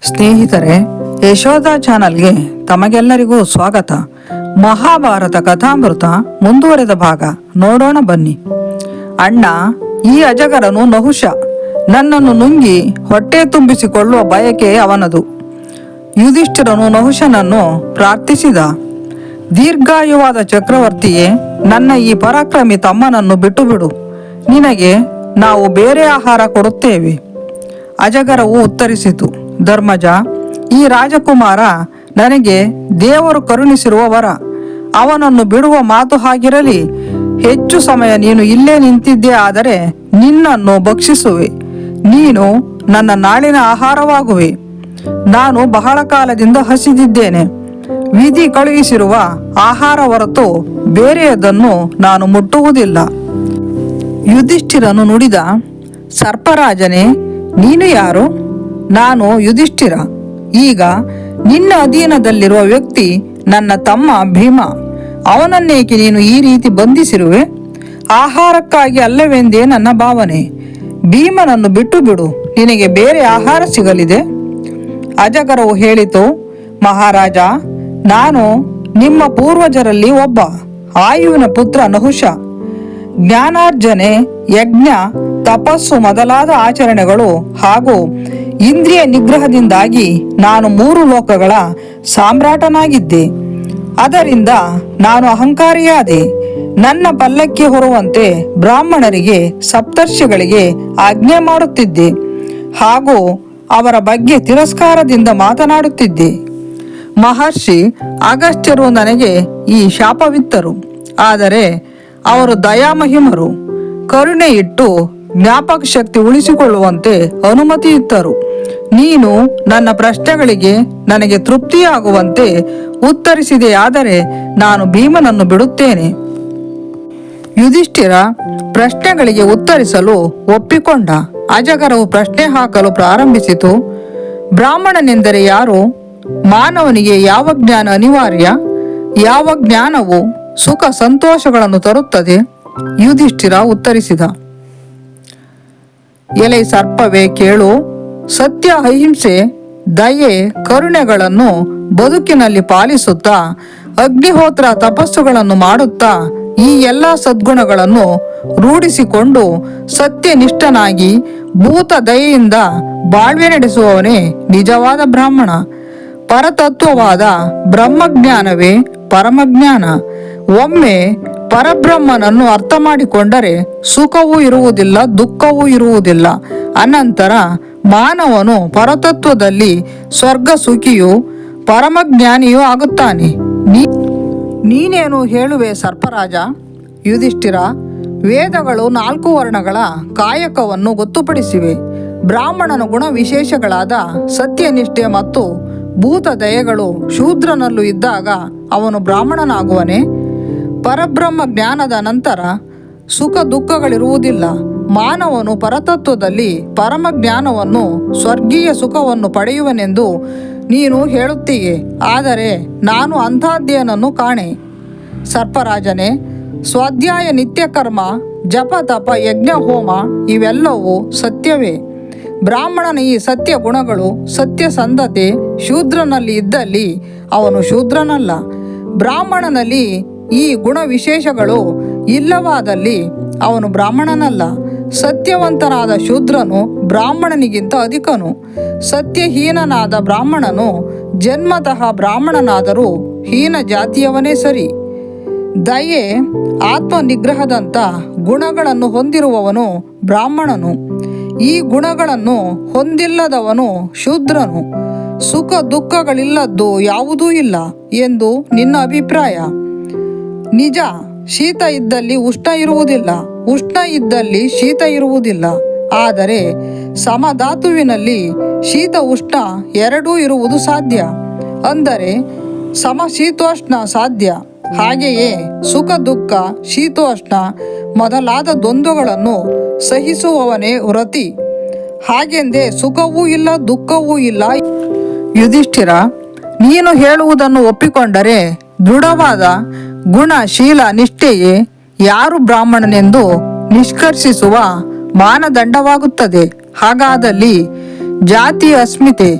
ಸ್ನೇಹಿತರೆ, ಯಶೋಧ ಚಾನಲ್ಗೆ ತಮಗೆಲ್ಲರಿಗೂ ಸ್ವಾಗತ. ಮಹಾಭಾರತ ಕಥಾಮೃತ ಮುಂದುವರೆದ ಭಾಗ ನೋಡೋಣ ಬನ್ನಿ. ಅಣ್ಣ, ಈ ಅಜಗರನು ನಹುಷ. ನನ್ನನ್ನು ನುಂಗಿ ಹೊಟ್ಟೆ ತುಂಬಿಸಿಕೊಳ್ಳುವ ಬಯಕೆ ಅವನದು. ಯುಧಿಷ್ಠಿರನು ನಹುಷನನ್ನು ಪ್ರಾರ್ಥಿಸಿದ. ದೀರ್ಘಾಯುವಾದ ಚಕ್ರವರ್ತಿಯೇ, ನನ್ನ ಈ ಪರಾಕ್ರಮಿ ತಮ್ಮನನ್ನು ಬಿಟ್ಟು ಬಿಡು. ನಿನಗೆ ನಾವು ಬೇರೆ ಆಹಾರ ಕೊಡುತ್ತೇವೆ. ಅಜಗರವು ಉತ್ತರಿಸಿತು, ಧರ್ಮಜ, ಈ ರಾಜಕುಮಾರ ನನಗೆ ದೇವರು ಕರುಣಿಸಿರುವ ವರ. ಅವನನ್ನು ಬಿಡುವ ಮಾತು ಹಾಗಿರಲಿ. ಹೆಚ್ಚು ಸಮಯ ನೀನು ಇಲ್ಲೇ ನಿಂತಿದ್ದೇ ಆದರೆ ನಿನ್ನನ್ನು ಭಕ್ಷಿಸುವೆ. ನೀನು ನನ್ನ ನಾಳಿನ ಆಹಾರವಾಗುವೆ. ನಾನು ಬಹಳ ಕಾಲದಿಂದ ಹಸಿದಿದ್ದೇನೆ. ವಿಧಿ ಕಳುಹಿಸಿರುವ ಆಹಾರ ಹೊರತು ಬೇರೆಯದನ್ನು ನಾನು ಮುಟ್ಟುವುದಿಲ್ಲ. ಯುಧಿಷ್ಠಿರನು ನುಡಿದ, ಸರ್ಪರಾಜನೇ, ನೀನು ಯಾರು? ನಾನು ಯುಧಿಷ್ಠಿರ. ಈಗ ನಿನ್ನ ಅಧೀನದಲ್ಲಿರುವ ವ್ಯಕ್ತಿ ನನ್ನ ತಮ್ಮ ಭೀಮ. ಅವನನ್ನೇಕೆ ನೀನು ಈ ರೀತಿ ಬಂಧಿಸಿರುವೆ? ಆಹಾರಕ್ಕಾಗಿ ಅಲ್ಲವೆಂದೇ ನನ್ನ ಭಾವನೆ. ಭೀಮನನ್ನು ಬಿಟ್ಟು ಬಿಡು, ನಿನಗೆ ಬೇರೆ ಆಹಾರ ಸಿಗಲಿದೆ. ಅಜಗರವು ಹೇಳಿತು, ಮಹಾರಾಜ, ನಾನು ನಿಮ್ಮ ಪೂರ್ವಜರಲ್ಲಿ ಒಬ್ಬ. ಆಯುವಿನ ಪುತ್ರ ನಹುಷ. ಜ್ಞಾನಾರ್ಜನೆ, ಯಜ್ಞ, ತಪಸ್ಸು ಮೊದಲಾದ ಆಚರಣೆಗಳು ಹಾಗೂ ಇಂದ್ರಿಯ ನಿಗ್ರಹದಿಂದಾಗಿ ನಾನು 3 ಲೋಕಗಳ ಸಾಮ್ರಾಟನಾಗಿದ್ದೆ. ಅದರಿಂದ ನಾನು ಅಹಂಕಾರಿಯಾದೆ. ನನ್ನ ಪಲ್ಲಕ್ಕಿ ಹೊರುವಂತೆ ಬ್ರಾಹ್ಮಣರಿಗೆ, ಸಪ್ತರ್ಷಿಗಳಿಗೆ ಆಜ್ಞೆ ಮಾಡುತ್ತಿದ್ದೆ ಹಾಗೂ ಅವರ ಬಗ್ಗೆ ತಿರಸ್ಕಾರದಿಂದ ಮಾತನಾಡುತ್ತಿದ್ದೆ. ಮಹರ್ಷಿ ಅಗಸ್ತ್ಯರು ನನಗೆ ಈ ಶಾಪವಿತ್ತರು. ಆದರೆ ಅವರು ದಯಾಮಹಿಮರು. ಕರುಣೆ ಇಟ್ಟು ಜ್ಞಾಪಕ ಶಕ್ತಿ ಉಳಿಸಿಕೊಳ್ಳುವಂತೆ ಅನುಮತಿ ಇತ್ತರು. ನೀನು ನನ್ನ ಪ್ರಶ್ನೆಗಳಿಗೆ ನನಗೆ ತೃಪ್ತಿಯಾಗುವಂತೆ ಉತ್ತರಿಸಿದೆಯಾದರೆ ನಾನು ಭೀಮನನ್ನು ಬಿಡುತ್ತೇನೆ. ಯುಧಿಷ್ಠಿರ ಪ್ರಶ್ನೆಗಳಿಗೆ ಉತ್ತರಿಸಲು ಒಪ್ಪಿಕೊಂಡ. ಅಜಗರವು ಪ್ರಶ್ನೆ ಹಾಕಲು ಪ್ರಾರಂಭಿಸಿತು. ಬ್ರಾಹ್ಮಣನೆಂದರೆ ಯಾರು? ಮಾನವನಿಗೆ ಯಾವ ಜ್ಞಾನ ಅನಿವಾರ್ಯ? ಯಾವ ಜ್ಞಾನವು ಸುಖ ಸಂತೋಷಗಳನ್ನು ತರುತ್ತದೆ? ಯುಧಿಷ್ಠಿರ ಉತ್ತರಿಸಿದ, ಎಲೆ ಸರ್ಪವೇ, ಕೇಳು. ಸತ್ಯ, ಅಹಿಂಸೆ, ದಯೆ, ಕರುಣೆಗಳನ್ನು ಬದುಕಿನಲ್ಲಿ ಪಾಲಿಸುತ್ತಾ ಅಗ್ನಿಹೋತ್ರ ತಪಸ್ಸುಗಳನ್ನು ಮಾಡುತ್ತಾ ಈ ಎಲ್ಲ ಸದ್ಗುಣಗಳನ್ನು ರೂಢಿಸಿಕೊಂಡು ಸತ್ಯನಿಷ್ಠನಾಗಿ ಭೂತ ದಯೆಯಿಂದ ಬಾಳ್ವೆ ನಡೆಸುವವನೇ ನಿಜವಾದ ಬ್ರಾಹ್ಮಣ. ಪರತತ್ವವಾದ ಬ್ರಹ್ಮಜ್ಞಾನವೇ ಪರಮಜ್ಞಾನ. ಒಮ್ಮೆ ಪರಬ್ರಹ್ಮನನ್ನು ಅರ್ಥ ಮಾಡಿಕೊಂಡರೆ ಸುಖವೂ ಇರುವುದಿಲ್ಲ, ದುಃಖವೂ ಇರುವುದಿಲ್ಲ. ಅನಂತರ ಮಾನವನು ಪರತತ್ವದಲ್ಲಿ ಸ್ವರ್ಗ ಸುಖಿಯೂ ಪರಮಜ್ಞಾನಿಯೂ ಆಗುತ್ತಾನೆ. ನೀನೇನು ಹೇಳುವೆ ಸರ್ಪರಾಜ? ಯುಧಿಷ್ಠಿರ, ವೇದಗಳು 4 ವರ್ಣಗಳ ಕಾಯಕವನ್ನು ಗೊತ್ತುಪಡಿಸಿವೆ. ಬ್ರಾಹ್ಮಣನ ಗುಣ ವಿಶೇಷಗಳಾದ ಸತ್ಯನಿಷ್ಠೆ ಮತ್ತು ಭೂತ ದಯೆಗಳು ಶೂದ್ರನಲ್ಲೂ ಇದ್ದಾಗ ಅವನು ಬ್ರಾಹ್ಮಣನಾಗುವನೇ? ಪರಬ್ರಹ್ಮ ಜ್ಞಾನದ ನಂತರ ಸುಖ ದುಃಖಗಳಿರುವುದಿಲ್ಲ. ಮಾನವನು ಪರತತ್ವದಲ್ಲಿ ಪರಮ ಜ್ಞಾನವನ್ನು, ಸ್ವರ್ಗೀಯ ಸುಖವನ್ನು ಪಡೆಯುವನೆಂದು ನೀನು ಹೇಳುತ್ತೀಯೆ. ಆದರೆ ನಾನು ಅಂಥದ್ದೇನನ್ನು ಕಾಣೆ. ಸರ್ಪರಾಜನೇ, ಸ್ವಾಧ್ಯಾಯ, ನಿತ್ಯಕರ್ಮ, ಜಪ, ತಪ, ಯಜ್ಞ, ಹೋಮ ಇವೆಲ್ಲವೂ ಸತ್ಯವೇ. ಬ್ರಾಹ್ಮಣನ ಈ ಸತ್ಯ ಗುಣಗಳು, ಸತ್ಯಸಂಧತೆ ಶೂದ್ರನಲ್ಲಿ ಇದ್ದಲ್ಲಿ ಅವನು ಶೂದ್ರನಲ್ಲ. ಬ್ರಾಹ್ಮಣನಲ್ಲಿ ಈ ಗುಣ ವಿಶೇಷಗಳು ಇಲ್ಲವಾದಲ್ಲಿ ಅವನು ಬ್ರಾಹ್ಮಣನಲ್ಲ. ಸತ್ಯವಂತನಾದ ಶೂದ್ರನು ಬ್ರಾಹ್ಮಣನಿಗಿಂತ ಅಧಿಕನು. ಸತ್ಯಹೀನನಾದ ಬ್ರಾಹ್ಮಣನು ಜನ್ಮತಃ ಬ್ರಾಹ್ಮಣನಾದರೂ ಹೀನ ಜಾತಿಯವನೇ ಸರಿ. ದಯೆ, ಆತ್ಮನಿಗ್ರಹದಂಥ ಗುಣಗಳನ್ನು ಹೊಂದಿರುವವನು ಬ್ರಾಹ್ಮಣನು. ಈ ಗುಣಗಳನ್ನು ಹೊಂದಿಲ್ಲದವನು ಶೂದ್ರನು. ಸುಖ ದುಃಖಗಳಿಲ್ಲದ್ದು ಯಾವುದೂ ಇಲ್ಲ ಎಂದು ನಿನ್ನ ಅಭಿಪ್ರಾಯ. ನಿಜ, ಶೀತ ಇದ್ದಲ್ಲಿ ಉಷ್ಣ ಇರುವುದಿಲ್ಲ, ಉಷ್ಣ ಇದ್ದಲ್ಲಿ ಶೀತ ಇರುವುದಿಲ್ಲ. ಆದರೆ ಸಮಧಾತುವಿನಲ್ಲಿ ಶೀತ ಉಷ್ಣ ಎರಡೂ ಇರುವುದು ಸಾಧ್ಯ. ಅಂದರೆ ಸಮಶೀತೋಷ್ಣ ಸಾಧ್ಯ. ಹಾಗೆಯೇ ಸುಖ ದುಃಖ, ಶೀತೋಷ್ಣ ಮೊದಲಾದ ದ್ವಂದ್ವಗಳನ್ನು ಸಹಿಸುವವನೇ ವ್ರತಿ. ಹಾಗೆಂದೇ ಸುಖವೂ ಇಲ್ಲ, ದುಃಖವೂ ಇಲ್ಲ. ಯುಧಿಷ್ಠಿರ, ನೀನು ಹೇಳುವುದನ್ನು ಒಪ್ಪಿಕೊಂಡರೆ ದೃಢವಾದ ಗುಣ, ಶೀಲ, ನಿಷ್ಠೆಯೇ ಯಾರು ಬ್ರಾಹ್ಮಣನೆಂದು ನಿಷ್ಕರ್ಷಿಸುವ ಮಾನದಂಡವಾಗುತ್ತದೆ. ಹಾಗಾದಲ್ಲಿ ಜಾತಿ ಅಸ್ಮಿತೆ,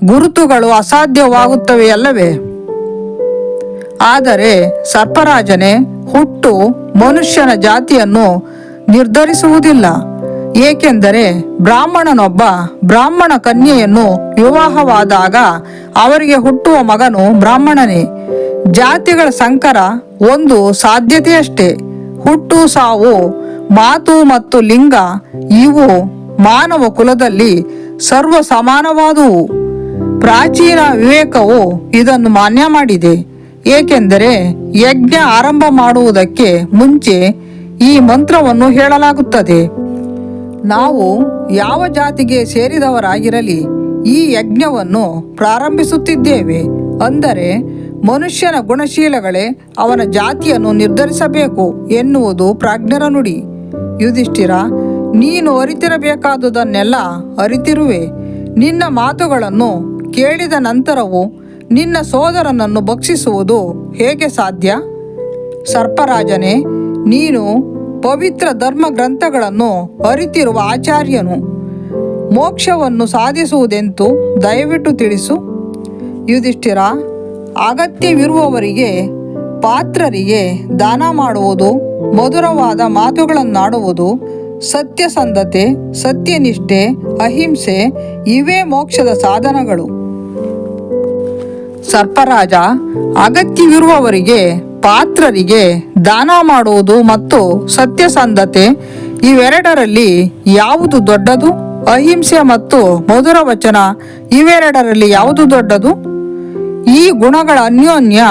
ಗುರುತುಗಳು ಅಸಾಧ್ಯವಾಗುತ್ತವೆಯಲ್ಲವೇ? ಆದರೆ ಸರ್ಪರಾಜನೇ, ಹುಟ್ಟು ಮನುಷ್ಯನ ಜಾತಿಯನ್ನು ನಿರ್ಧರಿಸುವುದಿಲ್ಲ. ಏಕೆಂದರೆ ಬ್ರಾಹ್ಮಣನೊಬ್ಬ ಬ್ರಾಹ್ಮಣ ಕನ್ಯೆಯನ್ನು ವಿವಾಹವಾದಾಗ ಅವರಿಗೆ ಹುಟ್ಟುವ ಮಗನು ಬ್ರಾಹ್ಮಣನೇ. ಜಾತಿಗಳ ಸಂಕರ ಒಂದು ಸಾಧ್ಯತೆಯಷ್ಟೇ. ಹುಟ್ಟು, ಸಾವು, ಮಾತು ಮತ್ತು ಲಿಂಗ ಇವು ಮಾನವ ಕುಲದಲ್ಲಿ ಸರ್ವ ಸಮಾನವಾದುವು. ಪ್ರಾಚೀನ ವಿವೇಕವು ಇದನ್ನು ಮಾನ್ಯ ಮಾಡಿದೆ. ಏಕೆಂದರೆ ಯಜ್ಞ ಆರಂಭ ಮಾಡುವುದಕ್ಕೆ ಮುಂಚೆ ಈ ಮಂತ್ರವನ್ನು ಹೇಳಲಾಗುತ್ತದೆ. ನಾವು ಯಾವ ಜಾತಿಗೆ ಸೇರಿದವರಾಗಿರಲಿ ಈ ಯಜ್ಞವನ್ನು ಪ್ರಾರಂಭಿಸುತ್ತಿದ್ದೇವೆ. ಅಂದರೆ ಮನುಷ್ಯನ ಗುಣಶೀಲಗಳೇ ಅವನ ಜಾತಿಯನ್ನು ನಿರ್ಧರಿಸಬೇಕು ಎನ್ನುವುದು ಪ್ರಾಜ್ಞರ ನುಡಿ. ಯುಧಿಷ್ಠಿರ, ನೀನು ಅರಿತಿರಬೇಕಾದುದನ್ನೆಲ್ಲ ಅರಿತಿರುವೆ. ನಿನ್ನ ಮಾತುಗಳನ್ನು ಕೇಳಿದ ನಂತರವೂ ನಿನ್ನ ಸೋದರನನ್ನು ಭಕ್ಷಿಸುವುದು ಹೇಗೆ ಸಾಧ್ಯ? ಸರ್ಪರಾಜನೇ, ನೀನು ಪವಿತ್ರ ಧರ್ಮ ಗ್ರಂಥಗಳನ್ನು ಅರಿತಿರುವ ಆಚಾರ್ಯನು. ಮೋಕ್ಷವನ್ನು ಸಾಧಿಸುವುದೆಂತು ದಯವಿಟ್ಟು ತಿಳಿಸು. ಯುಧಿಷ್ಠಿರ, ಅಗತ್ಯವಿರುವವರಿಗೆ ಪಾತ್ರರಿಗೆ ದಾನ ಮಾಡುವುದು, ಮಧುರವಾದ ಮಾತುಗಳನ್ನಾಡುವುದು, ಸತ್ಯಸಂಧತೆ, ಸತ್ಯನಿಷ್ಠೆ, ಅಹಿಂಸೆ ಇವೇ ಮೋಕ್ಷದ ಸಾಧನಗಳು. ಸರ್ಪರಾಜ, ಅಗತ್ಯವಿರುವವರಿಗೆ ಪಾತ್ರರಿಗೆ ದಾನ ಮಾಡುವುದು ಮತ್ತು ಸತ್ಯಸಂಧತೆ ಇವೆರಡರಲ್ಲಿ ಯಾವುದು ದೊಡ್ಡದು? ಅಹಿಂಸೆ ಮತ್ತು ಮಧುರ ವಚನ ಇವೆರಡರಲ್ಲಿ ಯಾವುದು ದೊಡ್ಡದು? ಈ ಗುಣಗಳ ಅನ್ಯೋನ್ಯ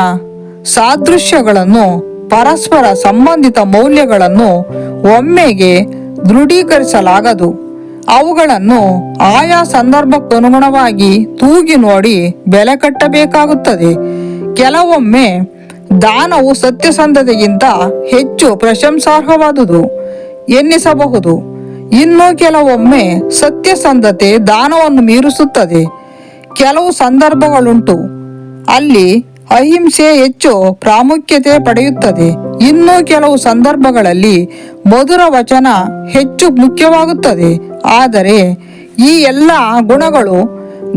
ಸಾದೃಶ್ಯಗಳನ್ನು, ಪರಸ್ಪರ ಸಂಬಂಧಿತ ಮೌಲ್ಯಗಳನ್ನು ಒಮ್ಮೆಗೆ ದೃಢೀಕರಿಸಲಾಗದು. ಅವುಗಳನ್ನು ಆಯಾ ಸಂದರ್ಭಕ್ಕನುಗುಣವಾಗಿ ತೂಗಿ ನೋಡಿ ಬೆಲೆ ಕಟ್ಟಬೇಕಾಗುತ್ತದೆ. ಕೆಲವೊಮ್ಮೆ ದಾನವು ಸತ್ಯಸಂಧತೆಗಿಂತ ಹೆಚ್ಚು ಪ್ರಶಂಸಾರ್ಹವಾದುದು ಎನ್ನಿಸಬಹುದು. ಇನ್ನು ಕೆಲವೊಮ್ಮೆ ಸತ್ಯಸಂಧತೆ ದಾನವನ್ನು ಮೀರಿಸುತ್ತದೆ. ಕೆಲವು ಸಂದರ್ಭಗಳುಂಟು ಅಲ್ಲಿ ಅಹಿಂಸೆ ಹೆಚ್ಚು ಪ್ರಾಮುಖ್ಯತೆ ಪಡೆಯುತ್ತದೆ. ಇನ್ನು ಕೆಲವು ಸಂದರ್ಭಗಳಲ್ಲಿ ಮಧುರ ವಚನ ಹೆಚ್ಚು ಮುಖ್ಯವಾಗುತ್ತದೆ. ಆದರೆ ಈ ಎಲ್ಲ ಗುಣಗಳು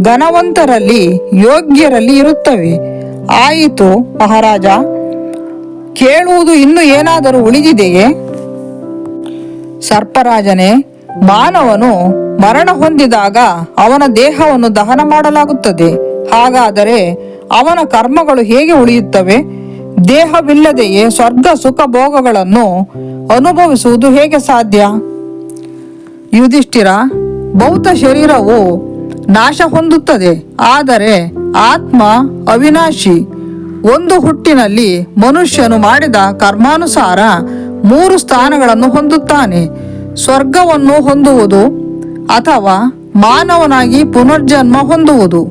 ಘನವಂತರಲ್ಲಿ, ಯೋಗ್ಯರಲ್ಲಿ ಇರುತ್ತವೆ. ಆಯಿತು ಮಹಾರಾಜ, ಕೇಳುವುದು ಇನ್ನೂ ಏನಾದರೂ ಉಳಿದಿದೆಯೇ? ಸರ್ಪರಾಜನೇ, ಮಾನವನು ಮರಣ ಹೊಂದಿದಾಗ ಅವನ ದೇಹವನ್ನು ದಹನ ಮಾಡಲಾಗುತ್ತದೆ. ಹಾಗಾದರೆ ಅವನ ಕರ್ಮಗಳು ಹೇಗೆ ಉಳಿಯುತ್ತವೆ? ದೇಹವಿಲ್ಲದೆಯೇ ಸ್ವರ್ಗ ಸುಖ ಭೋಗಗಳನ್ನು ಅನುಭವಿಸುವುದು ಹೇಗೆ ಸಾಧ್ಯ? ಯುಧಿಷ್ಠಿರ, ಭೌತ ಶರೀರವು ನಾಶ ಹೊಂದುತ್ತದೆ, ಆದರೆ ಆತ್ಮ ಅವಿನಾಶಿ. ಒಂದು ಹುಟ್ಟಿನಲ್ಲಿ ಮನುಷ್ಯನು ಮಾಡಿದ ಕರ್ಮಾನುಸಾರ 3 ಸ್ಥಾನಗಳನ್ನು ಹೊಂದುತ್ತಾನೆ. ಸ್ವರ್ಗವನ್ನು ಹೊಂದುವುದು, ಅಥವಾ ಮಾನವನಾಗಿ ಪುನರ್ಜನ್ಮ ಹೊಂದುವುದು,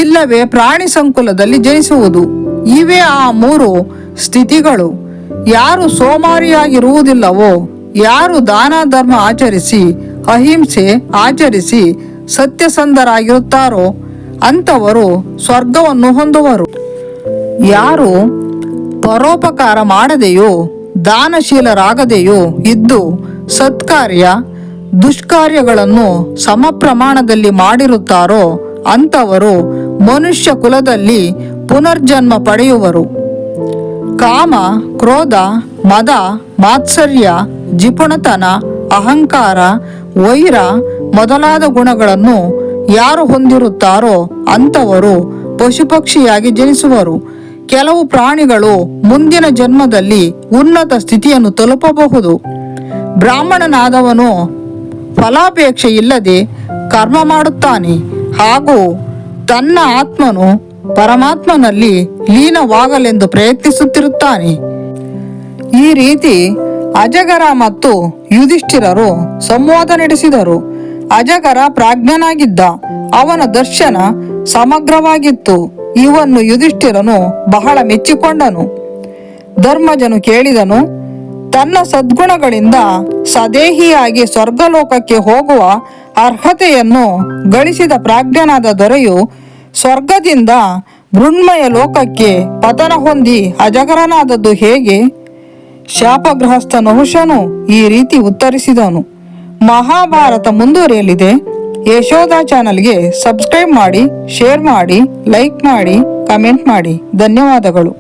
ಇಲ್ಲವೇ ಪ್ರಾಣಿ ಸಂಕುಲದಲ್ಲಿ ಜನಿಸುವುದು. ಇವೇ ಆ 3 ಸ್ಥಿತಿಗಳು. ಯಾರು ಸೋಮಾರಿಯಾಗಿರುವುದಿಲ್ಲವೋ, ಯಾರು ದಾನ ಧರ್ಮ ಆಚರಿಸಿ ಅಹಿಂಸೆ ಆಚರಿಸಿ ಸತ್ಯಸಂಧರಾಗಿರುತ್ತಾರೋ ಅಂಥವರು ಸ್ವರ್ಗವನ್ನು ಹೊಂದುವರು. ಯಾರು ಪರೋಪಕಾರ ಮಾಡದೆಯೋ ದಾನಶೀಲರಾಗದೆಯೋ ಇದ್ದು ಸತ್ಕಾರ್ಯ ದುಷ್ಕಾರ್ಯಗಳನ್ನು ಸಮ ಪ್ರಮಾಣದಲ್ಲಿ ಮಾಡಿರುತ್ತಾರೋ ಅಂಥವರು ಮನುಷ್ಯ ಕುಲದಲ್ಲಿ ಪುನರ್ಜನ್ಮ ಪಡೆಯುವರು. ಕಾಮ, ಕ್ರೋಧ, ಮದ, ಮಾತ್ಸರ್ಯ, ಜಿಪುಣತನ, ಅಹಂಕಾರ, ವೈರ ಮೊದಲಾದ ಗುಣಗಳನ್ನು ಯಾರು ಹೊಂದಿರುತ್ತಾರೋ ಅಂಥವರು ಪಶುಪಕ್ಷಿಯಾಗಿ ಜನಿಸುವರು. ಕೆಲವು ಪ್ರಾಣಿಗಳು ಮುಂದಿನ ಜನ್ಮದಲ್ಲಿ ಉನ್ನತ ಸ್ಥಿತಿಯನ್ನು ತಲುಪಬಹುದು. ಬ್ರಾಹ್ಮಣನಾದವನು ಫಲಾಪೇಕ್ಷೆ ಇಲ್ಲದೆ ಕರ್ಮ ಮಾಡುತ್ತಾನೆ ಹಾಗೂ ತನ್ನ ಆತ್ಮನು ಪರಮಾತ್ಮನಲ್ಲಿ ಲೀನವಾಗಲೆಂದು ಪ್ರಯತ್ನಿಸುತ್ತಿರುತ್ತಾನೆ. ಈ ರೀತಿ ಅಜಗರ ಮತ್ತು ಯುಧಿಷ್ಠಿರರು ಸಂವಾದ ನಡೆಸಿದರು. ಅಜಗರ ಪ್ರಾಜ್ಞನಾಗಿದ್ದ. ಅವನ ದರ್ಶನ ಸಮಗ್ರವಾಗಿತ್ತು. ಇವನ್ನು ಯುಧಿಷ್ಠಿರನು ಬಹಳ ಮೆಚ್ಚಿಕೊಂಡನು. ಧರ್ಮಜನು ಕೇಳಿದನು, ತನ್ನ ಸದ್ಗುಣಗಳಿಂದ ಸದೇಹಿಯಾಗಿ ಸ್ವರ್ಗಲೋಕಕ್ಕೆ ಹೋಗುವ ಅರ್ಹತೆಯನ್ನು ಗಳಿಸಿದ ಪ್ರಾಜ್ಞನಾದ ದೊರೆಯು ಸ್ವರ್ಗದಿಂದ ಮೃಣ್ಮಯ ಲೋಕಕ್ಕೆ ಪತನ ಹೊಂದಿ ಅಜಗರನಾದದ್ದು ಹೇಗೆ? ಶಾಪಗ್ರಸ್ತ ನಹುಷನು ಈ ರೀತಿ ಉತ್ತರಿಸಿದನು. ಮಹಾಭಾರತ ಮುಂದುವರಿಯಲಿದೆ. ಯಶೋಧ ಚಾನಲ್ಗೆ ಸಬ್ಸ್ಕ್ರೈಬ್ ಮಾಡಿ, ಶೇರ್ ಮಾಡಿ, ಲೈಕ್ ಮಾಡಿ, ಕಮೆಂಟ್ ಮಾಡಿ. ಧನ್ಯವಾದಗಳು.